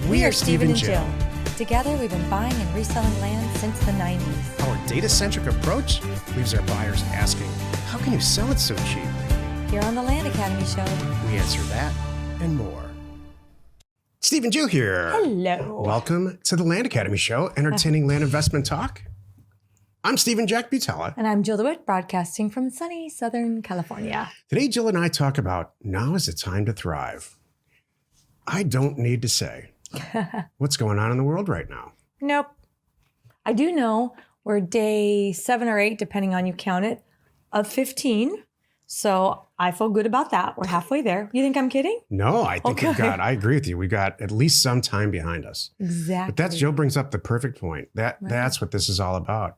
We are Steve and Jill. Together, we've been buying and reselling land since the 90s. Our data-centric approach leaves our buyers asking, how can you sell it so cheap? Here on the Land Academy Show. We answer that and more. Steve and Jill here. Hello. Welcome to the Land Academy Show, entertaining land investment talk. I'm Steve and Jack Butella. And I'm Jill DeWitt, broadcasting from sunny Southern California. Today, Jill and I talk about now is the time to thrive. I don't need to say what's going on in the world right now. Nope. I do know we're day 7 or 8, depending on you count it, of 15. So I feel good about that. We're halfway there. You think I'm kidding? No, I think I agree with you. We've got at least some time behind us. Exactly. But Jill brings up the perfect point. That's what this is all about.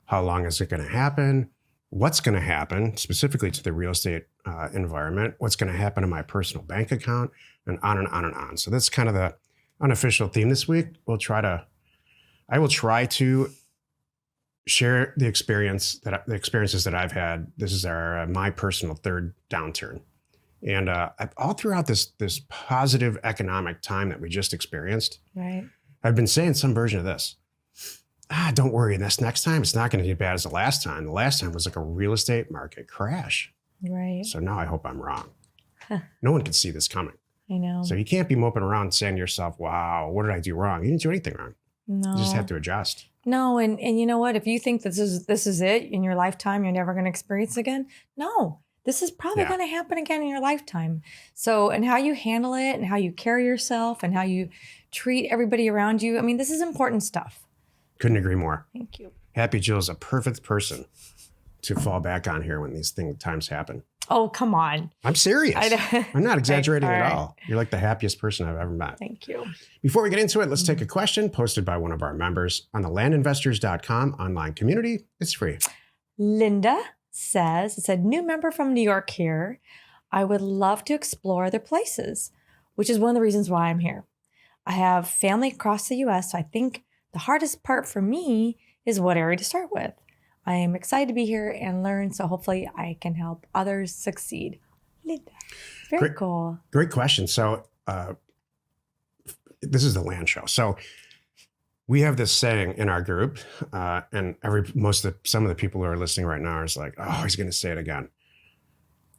How long is it going to happen? What's going to happen specifically to the real estate environment? What's going to happen to my personal bank account? And on and on and on. So that's kind of the unofficial theme this week. I will try to share the experiences that I've had. This is my personal third downturn. And all throughout this positive economic time that we just experienced, right. I've been saying some version of this. Don't worry, this next time, it's not going to be as bad as the last time. The last time was like a real estate market crash. Right. So now I hope I'm wrong. No one can see this coming. I know. So you can't be moping around saying to yourself, wow, what did I do wrong? You didn't do anything wrong. No. You just have to adjust. No, and you know what? If you think this is it in your lifetime, you're never going to experience it again. No, this is probably going to happen again in your lifetime. So, and how you handle it and how you carry yourself and how you treat everybody around you. I mean, this is important stuff. Couldn't agree more. Thank you. Happy Jill is a perfect person to fall back on here when these times happen. Oh, come on. I'm serious. I'm not exaggerating at all. You're like the happiest person I've ever met. Thank you. Before we get into it, let's take a question posted by one of our members on the landinvestors.com online community. It's free. Linda said, new member from New York here. I would love to explore other places, which is one of the reasons why I'm here. I have family across the U.S., so I think the hardest part for me is what area to start with. I am excited to be here and learn, so hopefully I can help others succeed. Linda, very cool. Great question. So this is the land show. So we have this saying in our group, and some of the people who are listening right now is like, oh, he's going to say it again.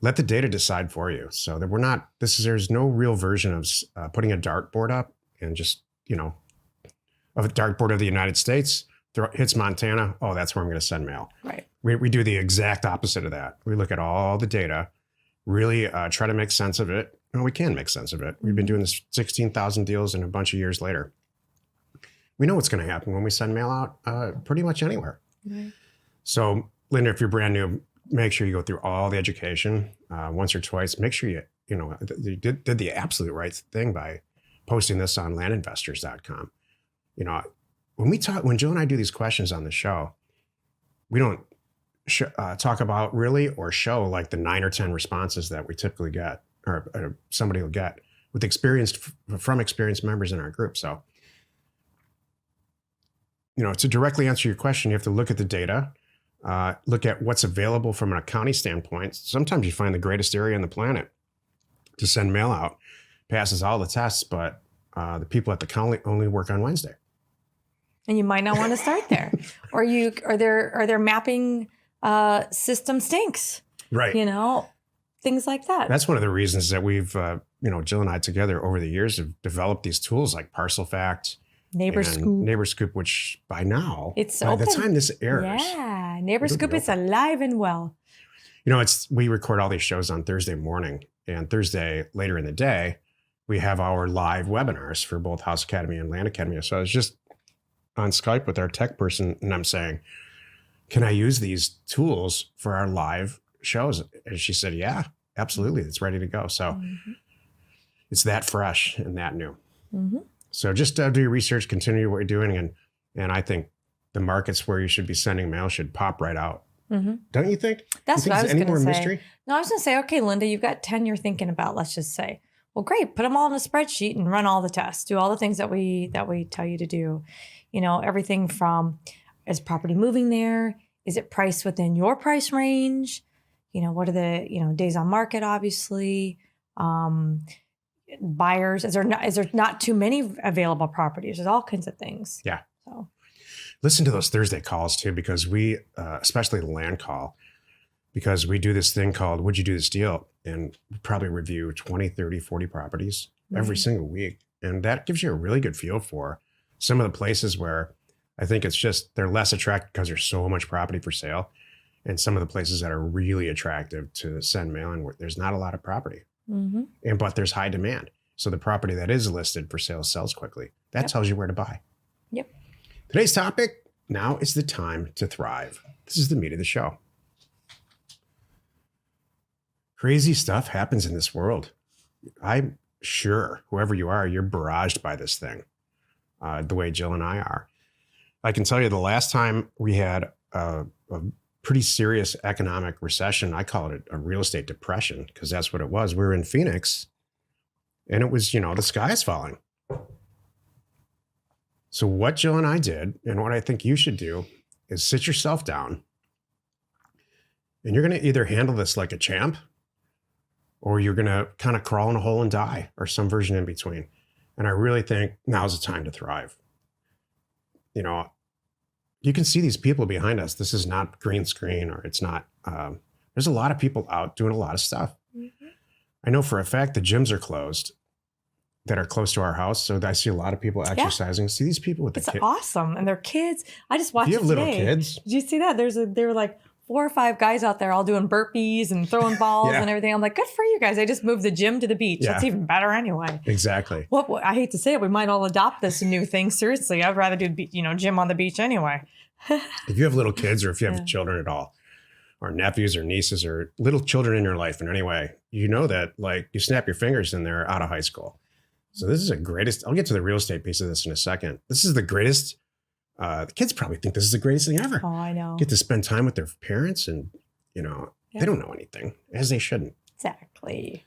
Let the data decide for you. So that there's no real version of putting a dartboard up and just, of a dartboard of the United States. Hits Montana, oh, that's where I'm going to send mail. Right. We do the exact opposite of that. We look at all the data, really try to make sense of it. Well, we can make sense of it. We've been doing this 16,000 deals in a bunch of years later. We know what's going to happen when we send mail out pretty much anywhere. Right. So, Linda, if you're brand new, make sure you go through all the education once or twice. Make sure you did the absolute right thing by posting this on landinvestors.com. When Jill and I do these questions on the show, we don't talk about really or show like the 9 or 10 responses that we typically get or somebody will get with experienced members in our group. So, to directly answer your question, you have to look at the data, look at what's available from an accounting standpoint. Sometimes you find the greatest area on the planet to send mail out, passes all the tests, but the people at the county only work on Wednesday. And you might not want to start there, or their mapping system stinks, right? Things like that. That's one of the reasons that we've, Jill and I together over the years have developed these tools like Parcel Fact, Neighbor Scoop, which by now, by open. the time this airs, Neighbor Scoop is alive and well. We record all these shows on Thursday morning, and Thursday later in the day, we have our live webinars for both House Academy and Land Academy. So I was just on Skype with our tech person, and I'm saying, can I use these tools for our live shows? And she said, yeah, absolutely. It's ready to go. So It's that fresh and that new. Mm-hmm. So just do your research, continue what you're doing. And I think the markets where you should be sending mail should pop right out. Mm-hmm. Don't you think? That's what I was going to say. Mystery? No, I was going to say, okay, Linda, you've got 10 you're thinking about, let's just say. Well, great. Put them all in a spreadsheet and run all the tests. Do all the things that we tell you to do. Everything from, is property moving there? Is it priced within your price range? What are the, days on market, obviously? buyers? Is there not too many available properties? There's all kinds of things. Yeah. So Listen to those Thursday calls too, because we, especially the land call, because we do this thing called Would You Do This Deal? And we probably review 20, 30, 40 properties every single week. And that gives you a really good feel for some of the places where I think it's just they're less attractive because there's so much property for sale. And some of the places that are really attractive to send mail in where there's not a lot of property. But there's high demand. So the property that is listed for sale sells quickly. That tells you where to buy. Yep. Today's topic, now is the time to thrive. This is the meat of the show. Crazy stuff happens in this world. I'm sure whoever you are, you're barraged by this thing, the way Jill and I are. I can tell you the last time we had a pretty serious economic recession, I call it a real estate depression because that's what it was. We were in Phoenix and it was, the sky is falling. So what Jill and I did and what I think you should do is sit yourself down and you're going to either handle this like a champ or you're going to kind of crawl in a hole and die or some version in between. And I really think now's the time to thrive. You can see these people behind us. This is not green screen or it's not, there's a lot of people out doing a lot of stuff. I know for a fact the gyms are closed that are close to our house. So I see a lot of people exercising. See these people with the kids. It's awesome. And their kids. I just watched you have little today. kids? Did you see that? There were like 4 or 5 guys out there all doing burpees and throwing balls and everything. I'm like, good for you guys. They just moved the gym to the beach. That's even better anyway. Exactly. What I hate to say it, we might all adopt this new thing. Seriously, I'd rather do gym on the beach anyway. If you have little kids or if you have children at all, or nephews or nieces or little children in your life in any way, you know that like you snap your fingers and they're out of high school. So this is the greatest. I'll get to the real estate piece of this in a second. This is the greatest. The kids probably think this is the greatest thing ever. Oh, I know. Get to spend time with their parents and, they don't know anything, as they shouldn't. Exactly.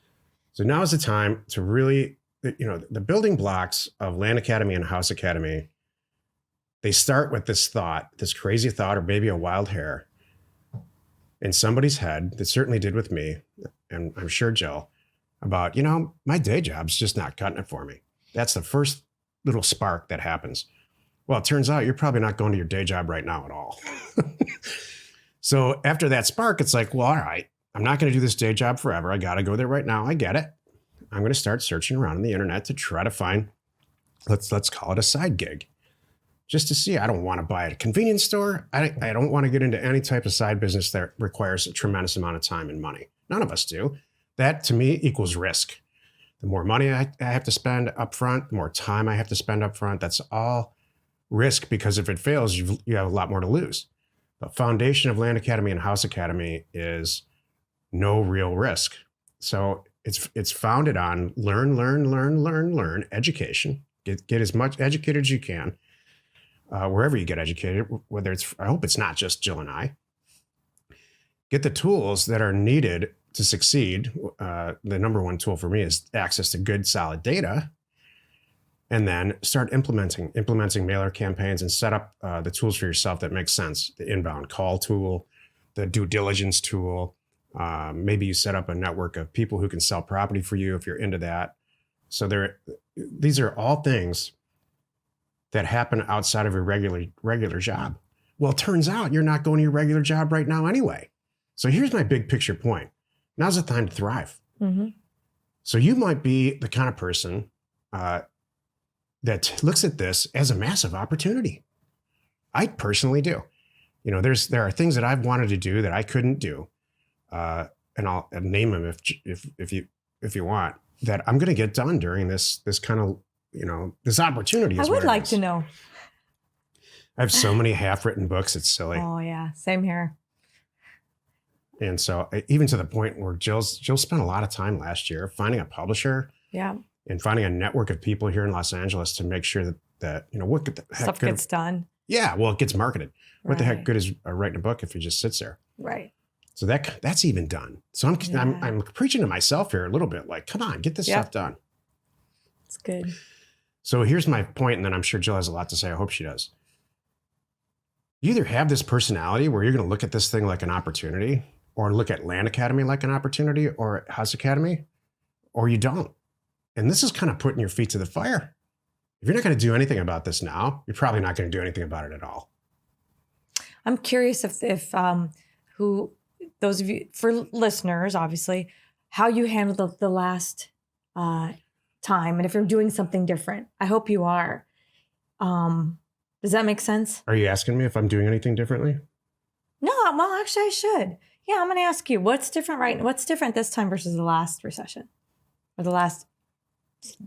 So now is the time to really, the building blocks of Land Academy and House Academy, they start with this thought, this crazy thought, or maybe a wild hair in somebody's head that certainly did with me, and I'm sure Jill, about, my day job's just not cutting it for me. That's the first little spark that happens. Well, it turns out you're probably not going to your day job right now at all. So after that spark, it's like, well, all right, I'm not going to do this day job forever. I got to go there right now. I get it. I'm going to start searching around on the internet to try to find, let's call it a side gig, just to see. I don't want to buy at a convenience store. I don't want to get into any type of side business that requires a tremendous amount of time and money. None of us do. That to me equals risk. The more money I have to spend up front, the more time I have to spend up front. That's all risk, because if it fails, you have a lot more to lose. The foundation of Land Academy and House Academy is no real risk. So it's founded on learn education. Get as much educated as you can, wherever you get educated, whether it's, I hope it's not just Jill and I. Get the tools that are needed to succeed. The number one tool for me is access to good, solid data. And then start implementing mailer campaigns and set up the tools for yourself that make sense. The inbound call tool, the due diligence tool. Maybe you set up a network of people who can sell property for you if you're into that. So these are all things that happen outside of your regular job. Well, it turns out you're not going to your regular job right now anyway. So here's my big picture point. Now's the time to thrive. So you might be the kind of person that looks at this as a massive opportunity. I personally do. There are things that I've wanted to do that I couldn't do, and I'll name them if you want, that I'm going to get done during this kind of this opportunity. I would like to know. I have so many half-written books. It's silly. Oh yeah, same here. And so even to the point where Jill spent a lot of time last year finding a publisher. Yeah. And finding a network of people here in Los Angeles to make sure that what the heck stuff gets done. Yeah, well, it gets marketed. What the heck good is writing a book if it just sits there? Right. So that's even done. So I'm preaching to myself here a little bit, like, come on, get this stuff done. It's good. So here's my point, and then I'm sure Jill has a lot to say. I hope she does. You either have this personality where you're going to look at this thing like an opportunity, or look at Land Academy like an opportunity, or House Academy, or you don't. And this is kind of putting your feet to the fire. If you're not going to do anything about this now, you're probably not going to do anything about it at all. I'm curious if who those of you, for listeners, obviously, how you handled the last time, and if you're doing something different. I hope you are. Does that make sense? Are you asking me if I'm doing anything differently? No, well, actually, I should. Yeah, I'm going to ask you what's different, what's different this time versus the last recession or the last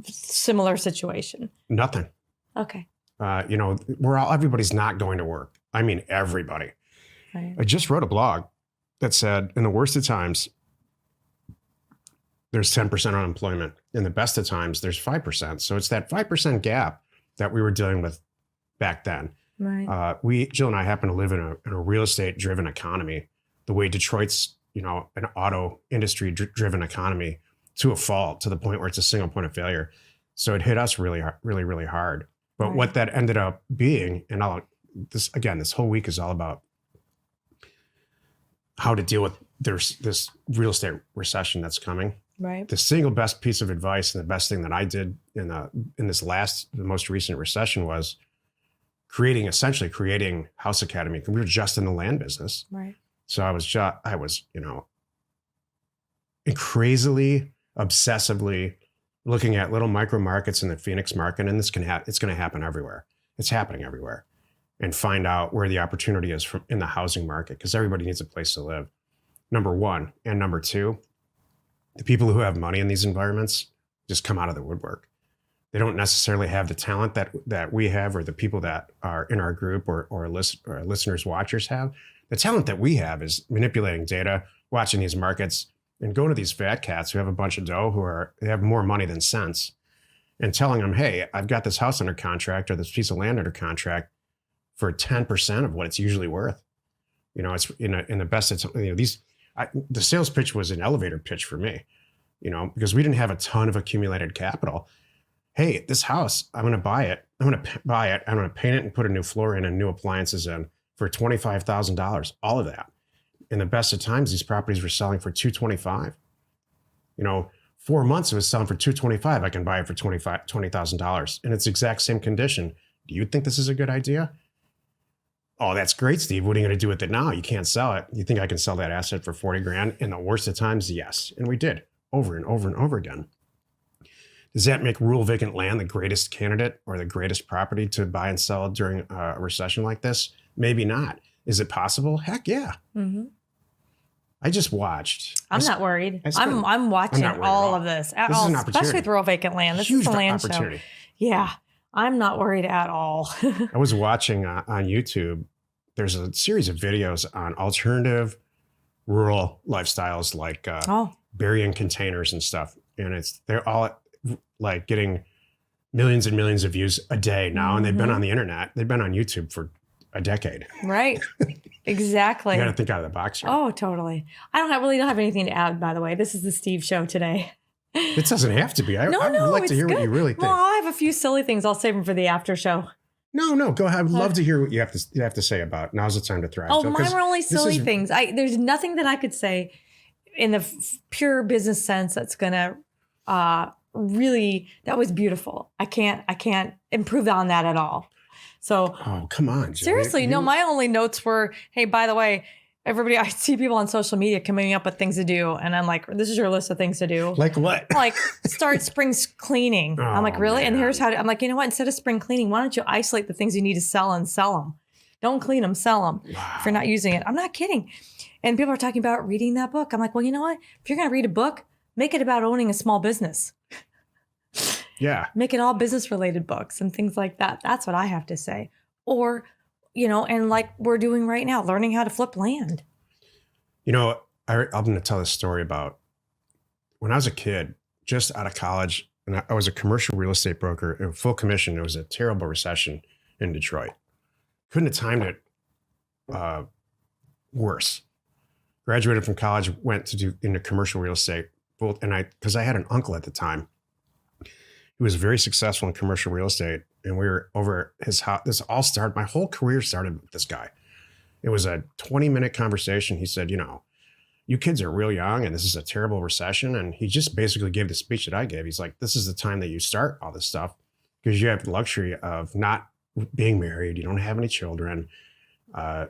similar situation? Nothing. Okay. Everybody's not going to work. I mean, everybody. Right. I just wrote a blog that said, in the worst of times, there's 10% unemployment. In the best of times, there's 5%. So it's that 5% gap that we were dealing with back then. Right. Jill and I happen to live in a real estate driven economy, the way Detroit's, an auto industry driven economy to a fault, to the point where it's a single point of failure. So it hit us really, really, really hard. But what that ended up being, and this whole week is all about how to deal with this real estate recession that's coming. Right. The single best piece of advice and the best thing that I did in the most recent recession was creating House Academy. We were just in the land business. Right. So I was crazily, obsessively looking at little micro markets in the Phoenix market, and it's going to happen everywhere. It's happening everywhere, and find out where the opportunity is in the housing market, because everybody needs a place to live. Number one, and number two, the people who have money in these environments just come out of the woodwork. They don't necessarily have the talent that we have, or the people that are in our group or listeners, watchers have. The talent that we have is manipulating data, watching these markets, and going to these fat cats who have a bunch of dough, they have more money than sense, and telling them, hey, I've got this house under contract or this piece of land under contract for 10% of what it's usually worth. It's in the best of the sales pitch was an elevator pitch for me, because we didn't have a ton of accumulated capital. Hey, this house, I'm going to buy it. I'm going to paint it and put a new floor in and new appliances in for $25,000, all of that. In the best of times, these properties were selling for $225,000. 4 months it was selling for $225,000. I can buy it for $20,000 in its exact same condition. Do you think this is a good idea? Oh, that's great, Steve. What are you going to do with it now? You can't sell it. You think I can sell that asset for $40,000? In the worst of times, yes. And we did over and over and over again. Does that make rural vacant land the greatest candidate or the greatest property to buy and sell during a recession like this? Maybe not. Is it possible? Heck yeah. Mm-hmm. I just watched. I'm not worried. I'm watching all of this at all, especially with rural vacant land. This is a land show. Yeah, I'm not worried at all. I was watching on YouTube. There's a series of videos on alternative rural lifestyles, like burying containers and stuff, and they're all like getting millions and millions of views a day now, and they've been on the internet. They've been on YouTube for a decade. Right. Exactly. You got to think out of the box here. Oh, totally. I really don't have anything to add, by the way. This is the Steve show today. It doesn't have to be. I would like to hear what you really think. Well, I have a few silly things. I'll save them for the after show. No, go ahead. I'd love to hear what you have to say about. Now's the time to thrive. Oh, mine were only silly things. There's nothing that I could say in the pure business sense that's gonna really. That was beautiful. I can't improve on that at all. So, oh, come on, Julie. Seriously, no, my only notes were, hey, by the way, everybody, I see people on social media coming up with things to do. And I'm like, this is your list of things to do. Like what? Like start spring cleaning. I'm like, really? Man. And here's how I'm like, you know what? Instead of spring cleaning, why don't you isolate the things you need to sell and sell them? Don't clean them, sell them if you're not using it. I'm not kidding. And people are talking about reading that book. I'm like, well, you know what? If you're going to read a book, make it about owning a small business. Yeah. Make it all business related books and things like that. That's what I have to say. Or, and like we're doing right now, learning how to flip land. I'm going to tell a story about when I was a kid, just out of college, and I was a commercial real estate broker in full commission. It was a terrible recession in Detroit. Couldn't have timed it worse. Graduated from college, went to do into commercial real estate. Because I had an uncle at the time who was very successful in commercial real estate, and we were over at his house. My whole career started with this guy. It was a 20-minute conversation. He said, you kids are real young and this is a terrible recession. And he just basically gave the speech that I gave. He's like, this is the time that you start all this stuff because you have the luxury of not being married. You don't have any children. You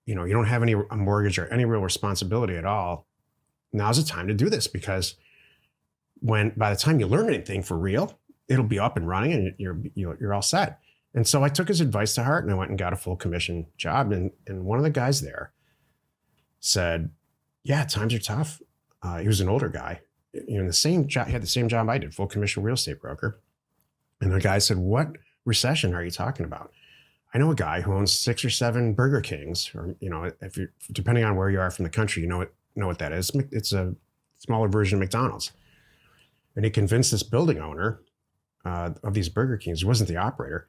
don't have a mortgage or any real responsibility at all. Now's the time to do this because by the time you learn anything for real, it'll be up and running and you're all set. And so I took his advice to heart and I went and got a full commission job. And one of the guys there said, yeah, times are tough. He was an older guy, in the same job, he had the same job I did, full commission real estate broker. And the guy said, what recession are you talking about? I know a guy who owns 6 or 7 Burger Kings, or, if you're, depending on where you are from the country, you know what that is. It's a smaller version of McDonald's. And he convinced this building owner of these Burger Kings, he wasn't the operator,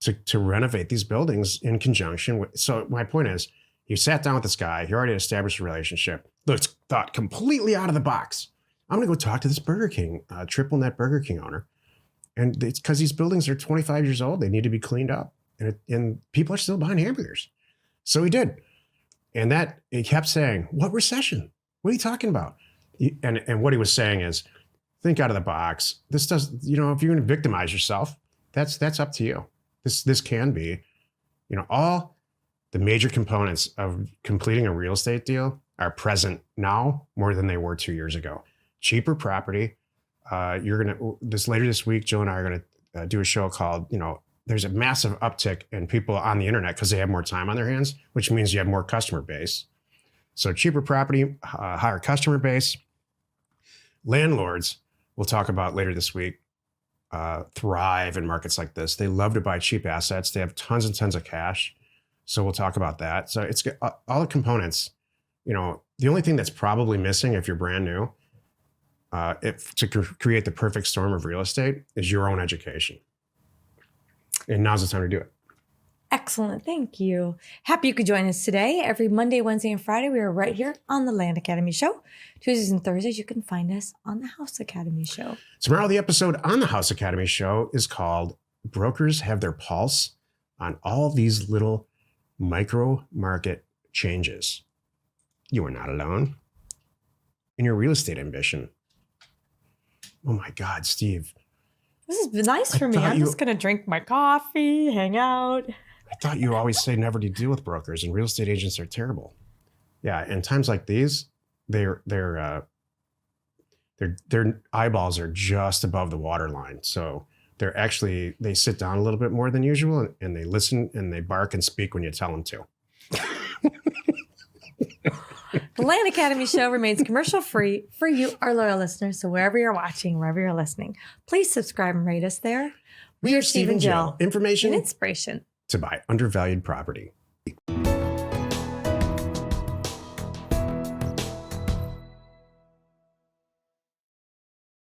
to renovate these buildings in conjunction with. So my point is, he sat down with this guy. He already established a relationship. Looked, thought completely out of the box. I'm going to go talk to this Burger King, triple net Burger King owner. And it's because these buildings are 25 years old. They need to be cleaned up. And people are still buying hamburgers. So he did. And he kept saying, what recession? What are you talking about? And what he was saying is, think out of the box. This does, if you're going to victimize yourself, that's up to you. This can be, all the major components of completing a real estate deal are present now more than they were 2 years ago. Cheaper property. Later this week, Jill and I are going to do a show called, there's a massive uptick in people on the internet because they have more time on their hands, which means you have more customer base. So cheaper property, higher customer base. Landlords, we'll talk about later this week, thrive in markets like this. They love to buy cheap assets. They have tons and tons of cash. So we'll talk about that. So it's all the components. The only thing that's probably missing if you're brand new, to create the perfect storm of real estate is your own education. And now's the time to do it. Excellent. Thank you. Happy you could join us today. Every Monday, Wednesday, and Friday, we are right here on the Land Academy Show. Tuesdays and Thursdays, you can find us on the House Academy Show. Tomorrow, the episode on the House Academy Show is called Brokers Have Their Pulse on All These Little Micro Market Changes. You are not alone in your real estate ambition. Oh my God, Steve. This has been nice for me. I'm just going to drink my coffee, hang out. I thought you always say never to deal with brokers and real estate agents are terrible. Yeah, in times like these, their eyeballs are just above the waterline. So they sit down a little bit more than usual and they listen and they bark and speak when you tell them to. The Land Academy Show remains commercial free for you, our loyal listeners. So wherever you're watching, wherever you're listening, please subscribe and rate us there. We are Steve and Jill. Information and inspiration to buy undervalued property.